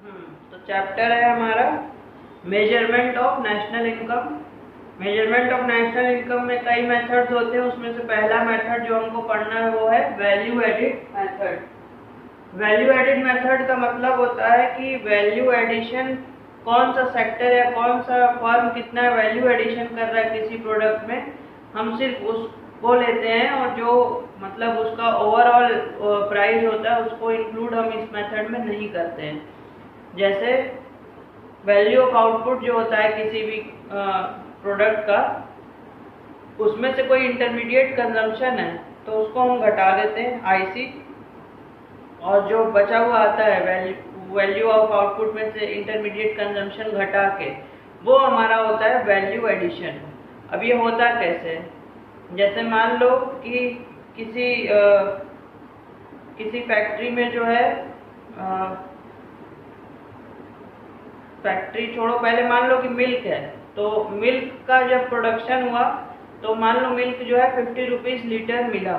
तो चैप्टर है हमारा measurement of national income. Measurement of national income में कई मेथड्स होते हैं, उसमें से पहला मेथड जो हमको पढ़ना है वो है वैल्यू एडिड मेथड। वैल्यू एडिड मेथड का मतलब होता है कि वैल्यू एडिशन कौन सा सेक्टर या कौन सा फर्म कितना वैल्यू एडिशन कर रहा है किसी प्रोडक्ट में, हम सिर्फ उसको लेते हैं और जो मतलब उसका ओवरऑल प्राइस होता है उसको इंक्लूड हम इस मेथड में नहीं करते हैं। जैसे वैल्यू ऑफ आउटपुट जो होता है किसी भी प्रोडक्ट का, उसमें से कोई इंटरमीडिएट कंजम्पशन है तो उसको हम घटा देते हैं आईसी, और जो बचा हुआ आता है वैल्यू ऑफ आउटपुट में से इंटरमीडिएट कंजम्पशन घटा के, वो हमारा होता है वैल्यू एडिशन। अब ये होता कैसे, जैसे मान लो कि किसी फैक्ट्री में जो है फैक्ट्री छोड़ो, पहले मान लो कि मिल्क है, तो मिल्क का जब प्रोडक्शन हुआ तो मान लो मिल्क जो है 50 रुपीज़ लीटर मिला,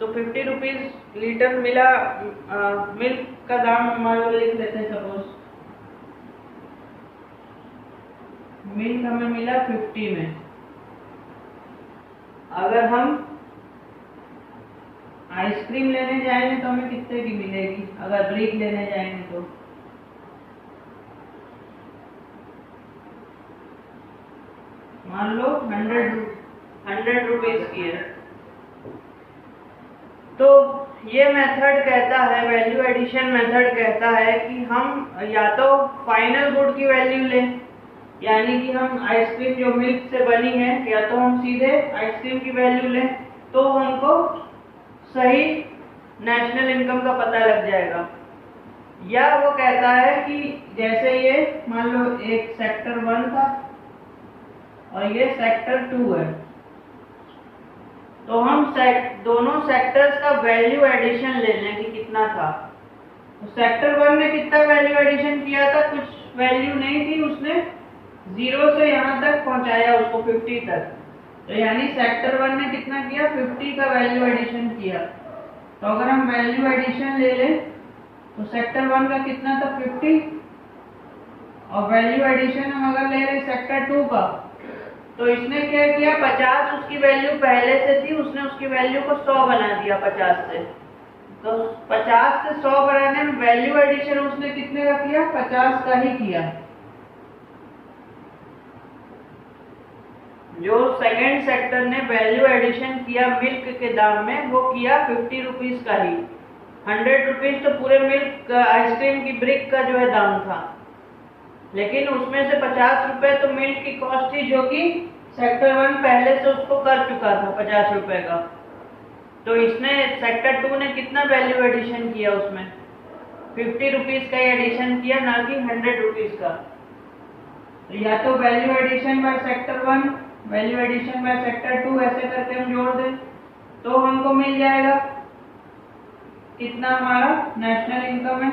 तो 50 रुपीज़ लीटर मिला। मिल्क का दाम मान लो लिख लेते हैं, सपोज मिल्क हमें मिला 50 में। अगर हम आइसक्रीम लेने जाएंगे तो हमें कितने की मिलेगी, अगर ब्रिक लेने जाएंगे तो मान लो 100 रुपीज़ की है। तो ये मेथड कहता है, वैल्यू एडिशन मेथड कहता है कि हम या तो फाइनल गुड की वैल्यू लें, यानी कि हम आइसक्रीम जो मिल्क से बनी है या तो हम सीधे आइसक्रीम की वैल्यू लें, तो हमको सही नेशनल इनकम का पता लग जाएगा। या वो कहता है कि जैसे ये मान लो एक सेक्टर 1 था और ये सेक्टर 2 है, तो हम दोनों सेक्टर्स का वैल्यू एडिशन ले लें कि कितना था। तो सेक्टर 1 ने कितना वैल्यू एडिशन किया था, कुछ वैल्यू नहीं थी, उसने 0 से यहाँ तक पहुँचाया उसको 50 तक, तो यानी सेक्टर 1 ने कितना किया, 50 का वैल्यू एडिशन किया। तो अगर हम वैल्यू एडिशन ले लें तो सेक्टर 1 का कितना था 50, और वैल्यू एडिशन हम अगर ले रहे सेक्टर 2 का, तो इसने क्या किया, 50 उसकी वैल्यू पहले से थी, उसने उसकी वैल्यू को 100 बना दिया 50 से। तो 50 से 100 बनाने में वैल्यू एडिशन उसने कितने का किया, 50 का ही किया। जो सेकेंड सेक्टर ने वैल्यू एडिशन किया मिल्क के दाम में, वो किया 50 रुपीज़ का ही। 100 रुपीज़ तो पूरे मिल्क आइसक्रीम की ब्रिक का जो है दाम था, लेकिन उसमें से 50 रुपए तो मिल्क की कॉस्ट थी, जो कि सेक्टर 1 पहले से उसको कर चुका था 50 रुपए का। तो इसने सेक्टर 2 ने कितना वैल्यू एडिशन किया, उसमें 50 रुपीज़ का एडिशन किया, ना कि 100 रुपीज़ का। तो या तो value addition by sector 1, value addition by sector 2, ऐसे करके हम जोड़ दें तो हमको मिल जाएगा कितना हमारा नेशनल इनकम है।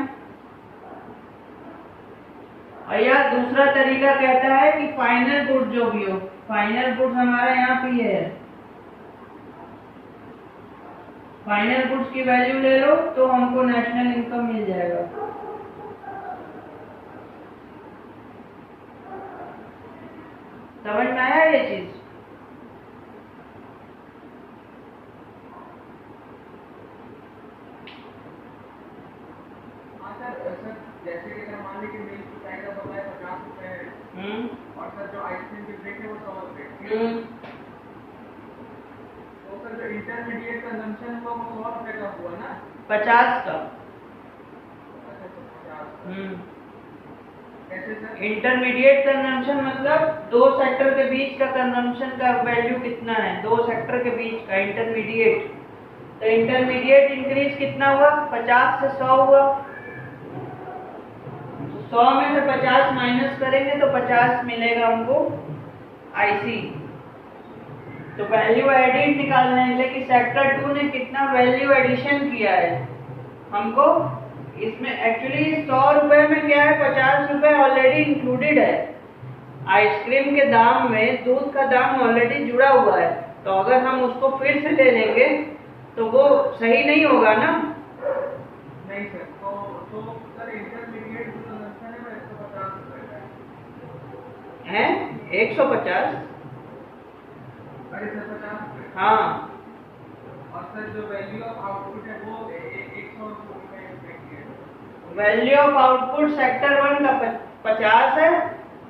और यह दूसरा तरीका कहता है कि फाइनल गुड जो भी हो, फाइनल गुड्स हमारा यहाँ पे ये है, फाइनल गुड्स की वैल्यू ले लो तो हमको नेशनल इनकम मिल जाएगा। समझ में आया ये चीज? जैसे कि मान लीजिए कि मिल्क की प्राइस अब है 50 रुपए है, और सर जो आइसक्रीम की ब्रिक है वो 100 रुपए। तो सर जो इंटरमीडिएट कंजम्पशन हुआ वो 100 रुपए का हुआ ना, 50 का। कैसे सर? इंटरमीडिएट कंजम्पशन मतलब दो सेक्टर के बीच का कंजम्पशन का वैल्यू कितना है, दो सेक्टर के बीच का इंटरमीडिएट। तो इंटरमीडिएट इंक्रीज कितना हुआ, 50 से 100 हुआ। 100 में से 50 माइनस करेंगे तो 50 मिलेगा हमको आईसी। तो वैल्यू एडिड निकालने के लिए कि सेक्टर 2 ने कितना वैल्यू एडिशन किया है हमको, इसमें एक्चुअली 100 रुपए में क्या है, 50 रुपए ऑलरेडी इंक्लूडेड है। आइसक्रीम के दाम में दूध का दाम ऑलरेडी जुड़ा हुआ है, तो अगर हम उसको फिर से ले लेंगे तो वो सही नहीं होगा ना। नहीं नहीं सर, तो सर इंटरमीडिएट जो कंजम्पशन है वो 150 रुपए का है। 150? अरे सर 50 रुपए। हाँ। और सर जो वैल्यू ऑफ आउटपुट है वो 100 रुपए की है। वैल्यू ऑफ आउटपुट सेक्टर 1 का 50 है,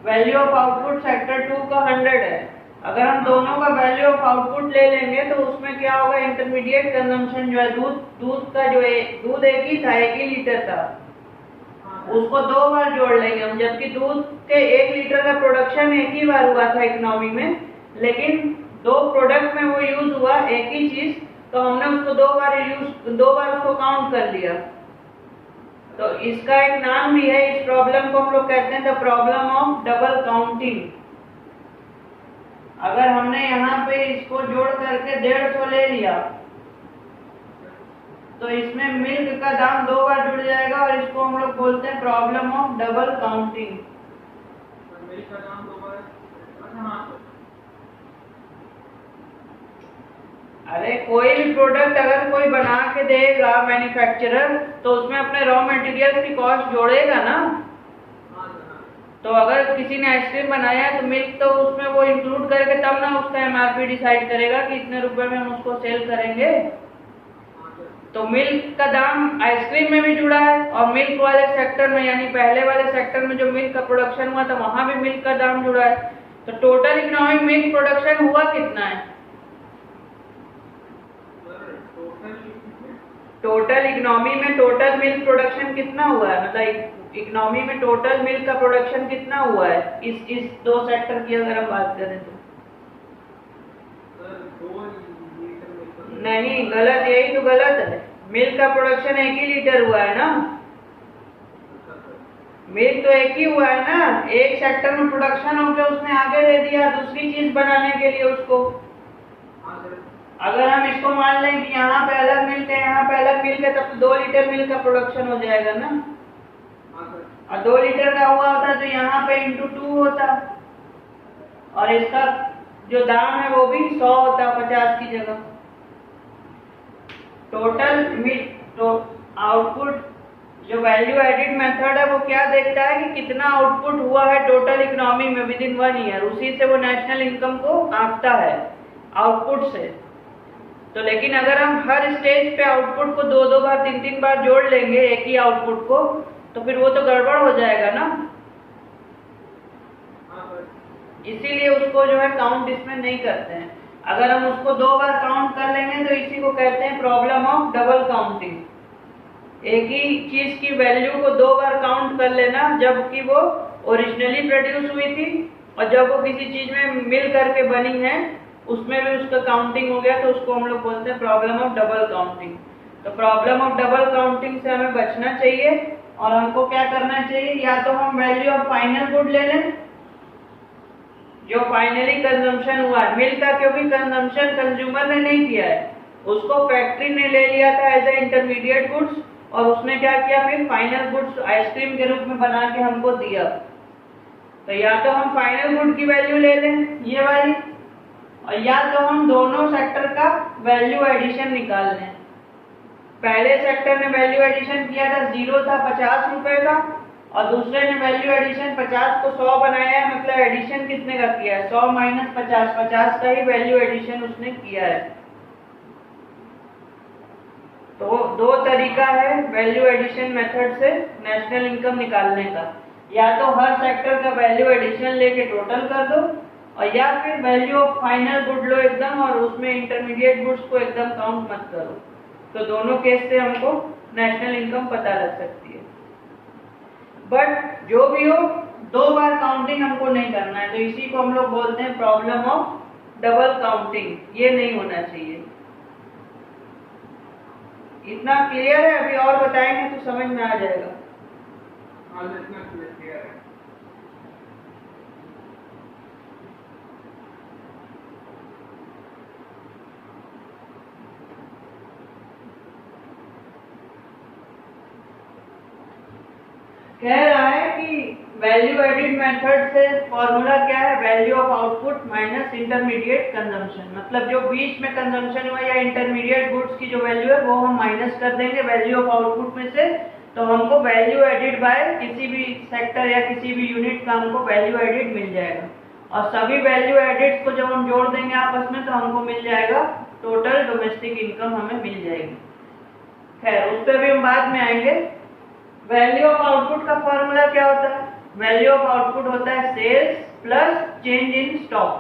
वैल्यू ऑफ आउटपुट सेक्टर 2 का 100 है। अगर हम दोनों का वैल्यू ऑफ आउटपुट ले लेंगे तो उसमें क्या होगा, इंटरमीडिएट कंजम्पशन जो है दूध का जो दूध एक ही था, 1 ही लीटर था, उसको 2 बार जोड़ लेंगे हम। जबकि दूध के 1 लीटर का प्रोडक्शन एक ही बार हुआ था इकोनॉमी में, लेकिन 2 प्रोडक्ट में वो यूज हुआ एक ही चीज, तो हमने उसको 2 बार उसको काउंट कर लिया। तो इसका एक नाम भी है, इस प्रॉब्लम को हम लोग कहते हैं the problem of double counting. अगर हमने यहाँ पे इसको जोड़ करके 150 ले लिया तो इसमें मिल्क का दाम 2 बार जुड़ जाएगा, और इसको हम लोग बोलते हैं problem of double counting. Milk का दाम 2 बार, अच्छा हाँ। अरे कोई भी प्रोडक्ट अगर कोई बना के देगा मैन्युफैक्चरर, तो उसमें अपने रॉ मटेरियल की कॉस्ट जोड़ेगा ना। तो अगर किसी ने आइसक्रीम बनाया है तो मिल्क तो उसमें वो इंक्लूड करके तब ना उसका एमआरपी डिसाइड करेगा कि इतने रुपए में हम उसको सेल करेंगे। तो मिल्क का दाम आइसक्रीम में भी जुड़ा है, और मिल्क वाले सेक्टर में यानी पहले वाले सेक्टर में जो मिल्क का प्रोडक्शन हुआ था वहां भी मिल्क का दाम जुड़ा है। तो टोटल इकोनॉमिक मिल्क प्रोडक्शन हुआ कितना है? टोटल इकोनॉमी में टोटल मिल्क प्रोडक्शन कितना हुआ है, मतलब इकोनॉमी में टोटल मिल्क का प्रोडक्शन कितना हुआ है इस 2 सेक्टर की अगर हम बात करें तो? नहीं, गलत, यही तो गलत है। मिल्क का प्रोडक्शन 1 ही लीटर हुआ है ना, मिल्क तो 1 ही हुआ है ना। एक सेक्टर में प्रोडक्शन हो गया, उसने आगे दे दिया दूसरी चीज बनाने के लिए उसको। अगर हम इसको मान लें कि यहाँ पे अलग मिल्क है, यहाँ पे अलग मिल्क है, तब 2 लीटर मिल्क का प्रोडक्शन हो जाएगा ना। और 2 लीटर का हुआ होता तो यहाँ पे × 2 होता, और इसका जो दाम है वो भी 100 होता 50 की जगह। टोटल मिल्क तो आउटपुट जो वैल्यू एडिड मेथड है वो क्या देखता है कि कितना आउटपुट हुआ है टोटल इकोनॉमी में विद इन 1 ईयर, उसी से वो नेशनल इनकम को आंकता है आउटपुट से। तो लेकिन अगर हम हर स्टेज पे आउटपुट को 2 बार 3 बार जोड़ लेंगे एक ही आउटपुट को, तो फिर वो तो गड़बड़ हो जाएगा ना। इसीलिए उसको जो है काउंट इसमें नहीं करते हैं। अगर हम उसको 2 बार काउंट कर लेंगे तो इसी को कहते हैं प्रॉब्लम ऑफ डबल काउंटिंग। एक ही चीज की वैल्यू को 2 बार काउंट कर लेना, जबकि वो ओरिजिनली प्रोड्यूस हुई थी और जब वो किसी चीज में मिल करके बनी है उसमें भी उसका काउंटिंग हो गया, तो उसको हम लोग बोलते हैं प्रॉब्लम ऑफ डबल काउंटिंग। तो प्रॉब्लम ऑफ डबल काउंटिंग से हमें बचना चाहिए, और हमको क्या करना चाहिए, या तो हम वैल्यू ऑफ फाइनल गुड ले लें जो फाइनली कंजम्पशन हुआ है मिल्क का, क्योंकि कंजम्पशन कंज्यूमर ने नहीं किया है, उसको फैक्ट्री ने ले लिया था एज ए इंटरमीडिएट गुड्स, और उसने क्या किया फिर फाइनल गुड्स आइसक्रीम के रूप में बना के हमको दिया। तो या तो हम फाइनल गुड की वैल्यू ले लें ये वाली, और या तो हम दोनों सेक्टर का वैल्यू एडिशन निकाल लें। पहले सेक्टर ने वैल्यू एडिशन किया था 0 था 50 रुपए का, और दूसरे ने वैल्यू एडिशन 50 को 100 बनाया है, मतलब एडिशन कितने का किया है 100 - 50, 50 का ही वैल्यू एडिशन उसने किया है। तो 2 तरीका है वैल्यू एडिशन मेथड से नेशनल इनकम निकालने का, या तो हर सेक्टर का वैल्यू एडिशन लेके टोटल कर दो, और या फिर वैल्यू ऑफ फाइनल गुड लो एकदम, और उसमें इंटरमीडिएट गुड्स को एकदम काउंट मत करो। तो दोनों केस से हमको नेशनल इनकम पता लग सकती है। बट जो भी हो 2 बार काउंटिंग हमको नहीं करना है, तो इसी को हम लोग बोलते हैं प्रॉब्लम ऑफ डबल काउंटिंग। ये नहीं होना चाहिए। इतना क्लियर है? अभी और बताएंगे तो समझ में आ जाएगा। इतना क्लियर है। कह रहा है कि वैल्यू एडिड मेथड से फॉर्मूला क्या है, value of output minus intermediate consumption, मतलब जो बीच में कंजम्पशन हुआ या इंटरमीडिएट गुड्स की जो वैल्यू है वो हम माइनस कर देंगे वैल्यू ऑफ आउटपुट में से, तो हमको वैल्यू एडिड बाय किसी भी सेक्टर या किसी भी यूनिट का हमको वैल्यू एडिड मिल जाएगा। और सभी वैल्यू एडिड को जब हम जोड़ देंगे आपस में तो हमको मिल जाएगा टोटल डोमेस्टिक इनकम हमें मिल जाएगी। खैर उस पर भी हम बाद में आएंगे। वैल्यू ऑफ आउटपुट का फॉर्मूला क्या होता है, वैल्यू ऑफ आउटपुट होता है sales plus change in stock.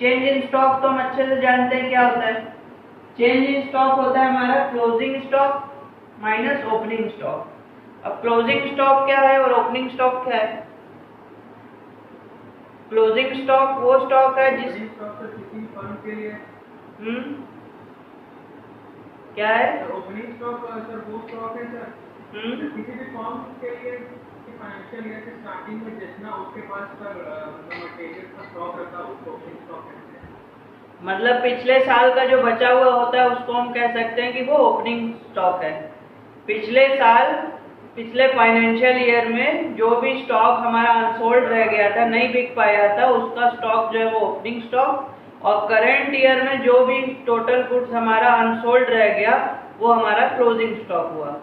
Change in stock तो हम अच्छे से जानते हैं क्या होता है, चेंज इन स्टॉक होता है हमारा closing stock minus opening stock. अब क्लोजिंग स्टॉक क्या है और ओपनिंग स्टॉक क्या है, क्लोजिंग स्टॉक वो स्टॉक है जिस स्टॉक तो किसी फर्म के लिए क्या है, ओपनिंग स्टॉक सर वो स्टॉक है सर किसी भी फर्म के लिए फाइनेंशियल ईयर के स्टार्टिंग में जितना उसके पास सर मटेरियल का स्टॉक रखा उसको ओपनिंग स्टॉक कहते हैं। मतलब पिछले साल का जो बचा हुआ होता है उसको हम कह सकते हैं कि वो ओपनिंग स्टॉक है। पिछले साल पिछले फाइनेंशियल ईयर में जो भी स्टॉक हमारा अनसोल्ड रह गया था, नहीं बिक पाया था, उसका स्टॉक जो है वो ओपनिंग स्टॉक, और करंट ईयर में जो भी टोटल गुड्स हमारा अनसोल्ड रह गया वो हमारा क्लोजिंग स्टॉक हुआ।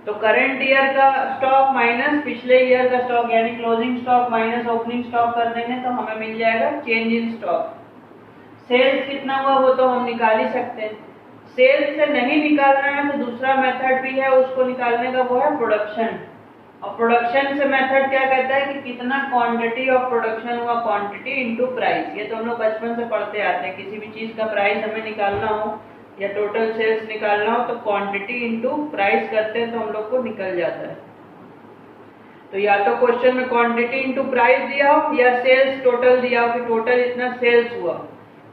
तो करंट ईयर का स्टॉक माइनस पिछले ईयर का स्टॉक यानी closing stock minus opening stock कर देंगे तो हमें मिल जाएगा चेंज इन स्टॉक। सेल्स कितना हुआ वो तो हम निकाल ही सकते हैं। सेल्स से नहीं निकालना है तो दूसरा मेथड भी है उसको निकालने का, वो है प्रोडक्शन। और प्रोडक्शन से मेथड क्या कहता है कि कितना क्वांटिटी ऑफ प्रोडक्शन हुआ, क्वांटिटी इनटू प्राइस। ये तो हम लोग बचपन से पढ़ते आते हैं, किसी भी चीज का प्राइस हमें निकालना हो या टोटल सेल्स निकालना हो तो क्वांटिटी इनटू प्राइस करते हैं तो हम लोग को निकल जाता है। तो या तो क्वेश्चन में क्वांटिटी इनटू प्राइस दिया हो या सेल्स टोटल दिया हो कि टोटल इतना सेल्स हुआ,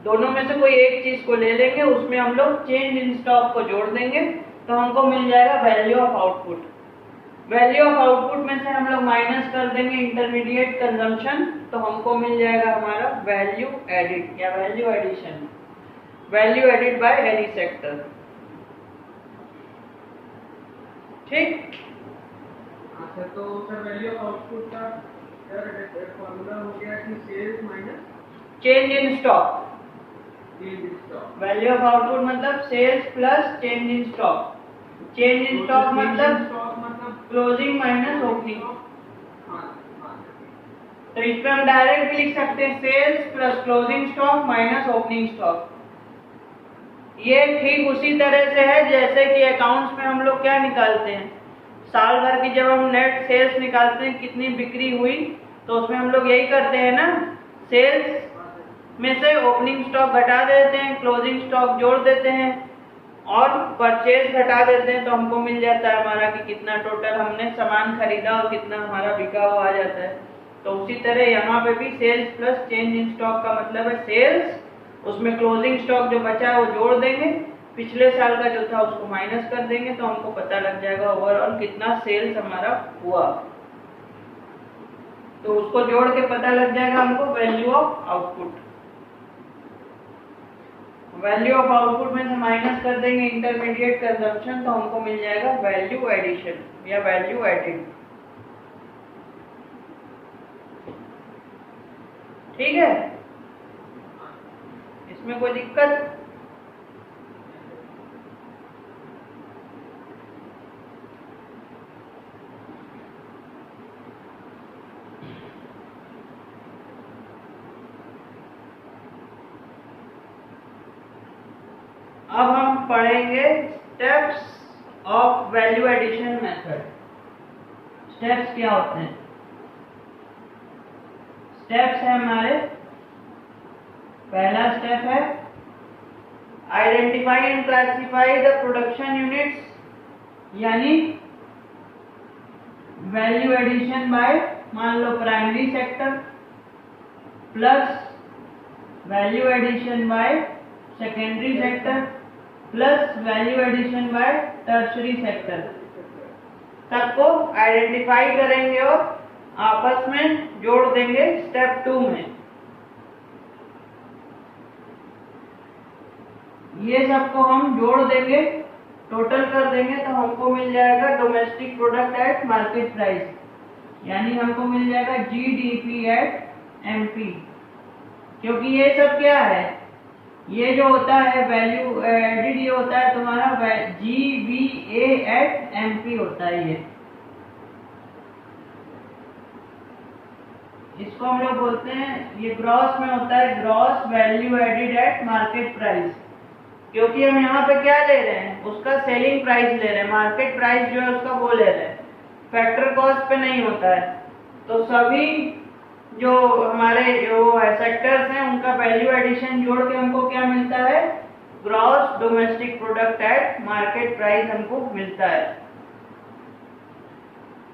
दोनों में से कोई एक चीज को ले लेंगे, उसमें हम लोग चेंज इन स्टॉक को जोड़ देंगे तो हमको मिल जाएगा value of output. Value of output में से हम लोग माइनस कर देंगे इंटरमीडिएट कंजम्पशन तो हमको मिल जाएगा हमारा वैल्यू एडिड या value addition, value added by any sector. ठीक, अच्छा तो सर वैल्यू ऑफ आउटपुट का सर फॉर्मूला हो गया कि sales minus change in stock. Change in stock value of output मतलब sales plus change in stock. Change in stock मतलब closing minus opening. तो इसमें हम डायरेक्ट भी लिख सकते हैं sales plus closing stock minus opening stock. ये ठीक उसी तरह से है जैसे कि अकाउंट्स में हम लोग क्या निकालते हैं, साल भर की जब हम नेट सेल्स निकालते हैं कितनी बिक्री हुई तो उसमें हम लोग यही करते हैं ना, सेल्स में से ओपनिंग स्टॉक घटा देते हैं, क्लोजिंग स्टॉक जोड़ देते हैं और परचेज घटा देते हैं तो हमको मिल जाता है हमारा कि कितना टोटल हमने सामान खरीदा और कितना हमारा बिका हुआ आ जाता है। तो उसी तरह यहाँ पे भी sales plus change in stock का मतलब है सेल्स, उसमें क्लोजिंग स्टॉक जो बचा है वो जोड़ देंगे, पिछले साल का जो था उसको माइनस कर देंगे तो हमको पता लग जाएगा ओवरऑल कितना सेल्स हमारा हुआ। तो उसको जोड़ के पता लग जाएगा हमको value of output. Value of output में से माइनस कर देंगे इंटरमीडिएट कंजम्पशन तो हमको मिल जाएगा वैल्यू एडिशन या वैल्यू एडिड। ठीक है, इसमें कोई दिक्कत? अब हम पढ़ेंगे steps of value addition method. Steps क्या होते हैं? स्टेप्स है हमारे, पहला स्टेप है identify and classify the production units, यानी वैल्यू एडिशन बाय मान लो primary sector plus value addition by secondary sector plus value addition by tertiary sector, सबको आइडेंटिफाई करेंगे और आपस में जोड़ देंगे स्टेप 2 में। ये सबको हम जोड़ देंगे, टोटल कर देंगे तो हमको मिल जाएगा domestic product at market price. यानी हमको मिल जाएगा GDP एट MP, क्योंकि ये सब क्या है, ये जो होता है वैल्यू एडिड, ये होता है तुम्हारा GVA एट MP होता है। इसको हम लोग बोलते हैं, ये ग्रॉस में होता है gross value added eight market price, क्योंकि हम यहाँ पे क्या ले रहे हैं, उसका सेलिंग प्राइस ले रहे हैं, मार्केट प्राइस जो है उसका वो ले रहे हैं, फैक्टर कॉस्ट पे नहीं होता है। तो सभी जो हमारे जो सेक्टर्स हैं उनका वैल्यू एडिशन जोड़ के हमको क्या मिलता है, gross domestic product at market price हमको मिलता है।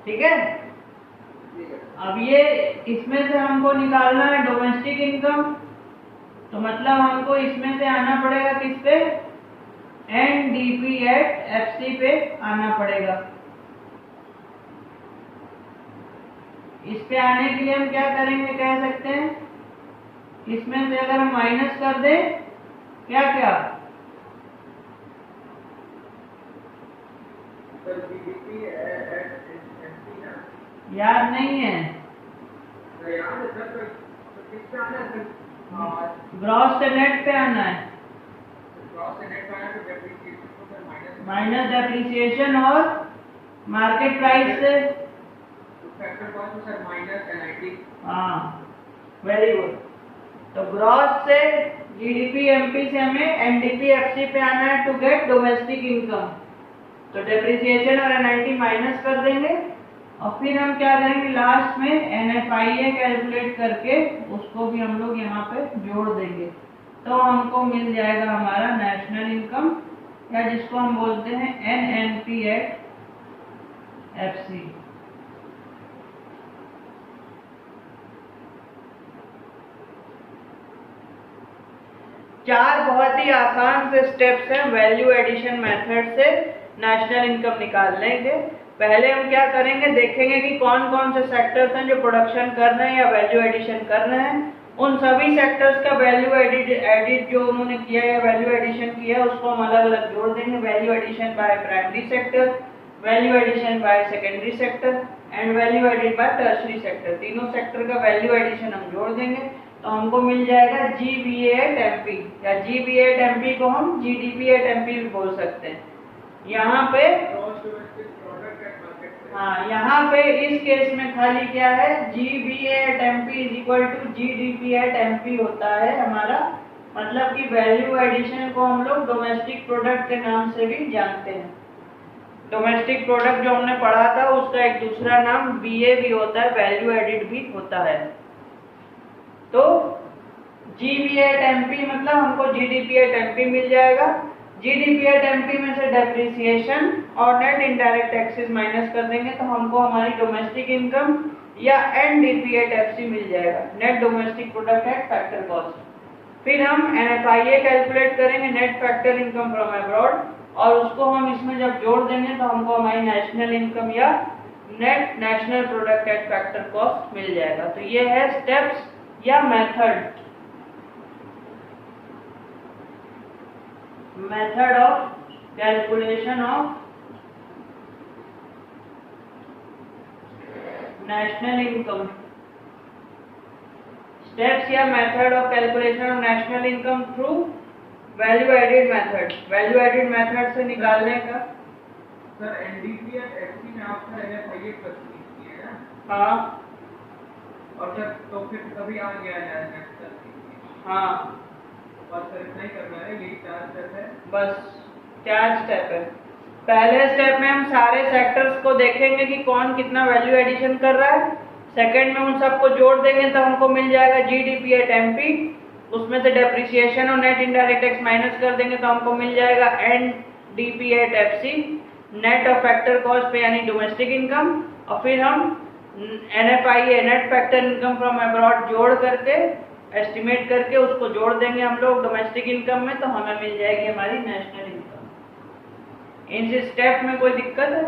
ठीक है, अब ये इसमें से हमको निकालना है डोमेस्टिक इनकम, तो मतलब हमको इसमें से आना पड़ेगा किस पे, NDP एट FC पे आना पड़ेगा। इस पे आने के लिए हम क्या करेंगे, कह सकते हैं इसमें से अगर हम माइनस कर दें क्या क्या, याद नहीं है, ग्रॉस से नेट पे आना है, माइनस डेप्रिसिएशन और मार्केट प्राइस से, हाँ वेरी गुड। तो ग्रॉस से GDP MP से हमें NDP FC पे आना है टू गेट डोमेस्टिक इनकम। तो डेप्रिसिएशन और NIT माइनस कर देंगे और फिर हम क्या करेंगे, लास्ट में NFIA कैलकुलेट करके उसको भी हम लोग यहाँ पे जोड़ देंगे, तो हमको मिल जाएगा हमारा नेशनल इनकम, या जिसको हम बोलते हैं NNP एट FC। चार बहुत ही आसान से स्टेप्स हैं वैल्यू एडिशन मेथड से नेशनल इनकम निकालने के। पहले हम क्या करेंगे, देखेंगे कि कौन कौन से सेक्टर्स हैं जो प्रोडक्शन कर रहे हैं या वैल्यू एडिशन कर रहे हैं। उन सभी सेक्टर्स का वैल्यू एडिट जो उन्होंने किया है, वैल्यू एडिशन किया है, उसको हम अलग अलग जोड़ देंगे। Value addition by primary sector, value addition by secondary sector and value added by tertiary sector. तीनों सेक्टर का वैल्यू एडिशन हम जोड़ देंगे तो हमको मिल जाएगा GVA एट MP, या GVA एट MP को हम GDP एट MP भी बोल सकते हैं। यहाँ पे हाँ, यहाँ पे इस केस में खाली क्या है, GVA at MP is equal to GDP at MP होता है हमारा, मतलब कि वैल्यू एडिशन को हम लोग डोमेस्टिक प्रोडक्ट के नाम से भी जानते हैं। डोमेस्टिक प्रोडक्ट जो हमने पढ़ा था उसका एक दूसरा नाम BA भी होता है, वैल्यू एडिड भी होता है। तो GVA एट MP मतलब हमको GDP एट MP मिल जाएगा। GDP एट MP में से डेप्रिसिएशन और नेट इनडायरेक्ट टैक्सेस माइनस कर देंगे तो हमको हमारी डोमेस्टिक इनकम या NDP एट FC मिल जाएगा, net domestic product at factor cost. फिर हम NFIA कैलकुलेट करेंगे, net factor income from abroad, और उसको हम इसमें जब जोड़ देंगे तो हमको हमारी नेशनल इनकम या net national product at factor cost मिल जाएगा। तो ये है स्टेप्स या method of calculation of national income. Steps या method of calculation of national income through value added method. वैल्यू एडिड मेथड से निकालने का सर NDP एट FC में आपका NFIA प्लस किया है। हाँ, और सर तो फिर कभी आ गया है नेशनल। हाँ, और सर इतना ही करना है, यही 4 स्टेप है, बस 4 स्टेप है। पहले स्टेप में हम सारे सेक्टर्स को देखेंगे कि कौन कितना वैल्यू एडिशन कर रहा है। सेकंड में उन सबको जोड़ देंगे तो हमको मिल जाएगा GDP एट MP, उसमें से डेप्रिसिएशन और नेट इनडायरेक्ट टैक्स माइनस कर देंगे तो हमको मिल जाएगा NDP at FC, net of factor cost पे यानी डोमेस्टिक इनकम, और फिर हम NFIA net factor income from abroad जोड़ करके एस्टिमेट करके उसको जोड़ देंगे हम लोग डोमेस्टिक इनकम में, तो हमें मिल जाएगी हमारी नेशनल इनकम। इस स्टेप में कोई दिक्कत है?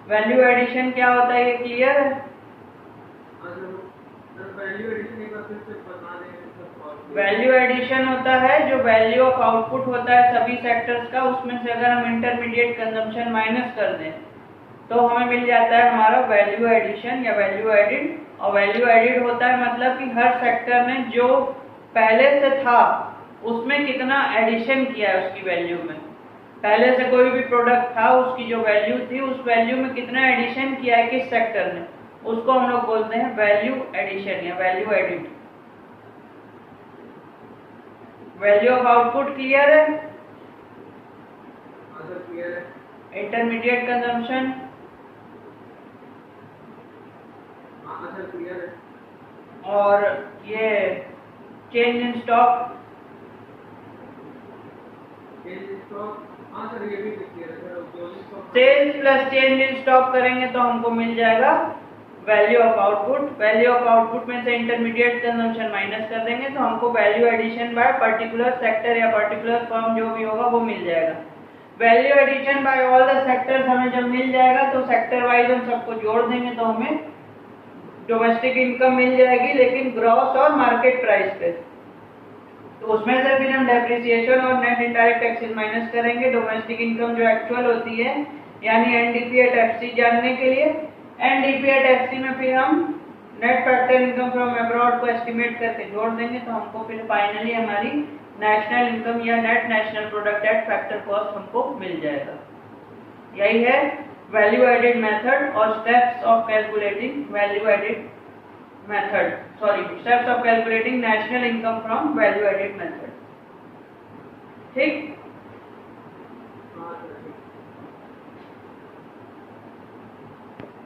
वैल्यू एडिशन क्या होता है ये क्लियर है? वैल्यू एडिशन होता है जो वैल्यू ऑफ आउटपुट होता है सभी सेक्टर्स का, उसमें से अगर हम इंटरमीडिएट कंजम्पशन माइनस कर दें तो हमें मिल जाता है हमारा वैल्यू एडिशन या वैल्यू एडिड। और वैल्यू एडिड होता है मतलब कि हर सेक्टर ने जो पहले से था उसमें कितना एडिशन किया है उसकी वैल्यू में। पहले से कोई भी प्रोडक्ट था उसकी जो वैल्यू थी उस वैल्यू में कितना एडिशन किया है किस सेक्टर ने, उसको हम लोग बोलते हैं वैल्यू एडिशन या value added. Value of output clear है? क्लियर है। इंटरमीडिएट कंजम्पशन क्लियर है। और ये चेंज इन स्टॉक। हाँ सर ये भी क्लियर है sir. Sales plus change in stock करेंगे तो हमको मिल जाएगा value of output. Value of output में से इंटरमीडिएट कंजम्पशन माइनस कर देंगे तो हमको value addition by particular sector या पर्टिकुलर फर्म जो भी होगा वो मिल जाएगा। Value addition by all the sectors हमें जब मिल जाएगा तो सेक्टर वाइज हम सबको जोड़ देंगे तो हमें डोमेस्टिक इनकम मिल जाएगी, लेकिन ग्रॉस और मार्केट प्राइस पे। तो उसमें से फिर हम डेप्रिसिएशन और नेट इनडायरेक्ट टैक्सेस माइनस करेंगे डोमेस्टिक इनकम जो एक्चुअल होती है यानी एनडीपी एट एफसी जानने के लिए। एनडीपी एट एफसी में फिर हम net factor income from abroad को एस्टिमेट करके जोड़ देंगे तो हमको फिर फाइनली हमारी नेशनल इनकम या net national product at factor cost हमको मिल जाएगा। यही है वैल्यू एडिड मेथड और steps of calculating value added method, sorry steps of calculating national income from value added method. ठीक।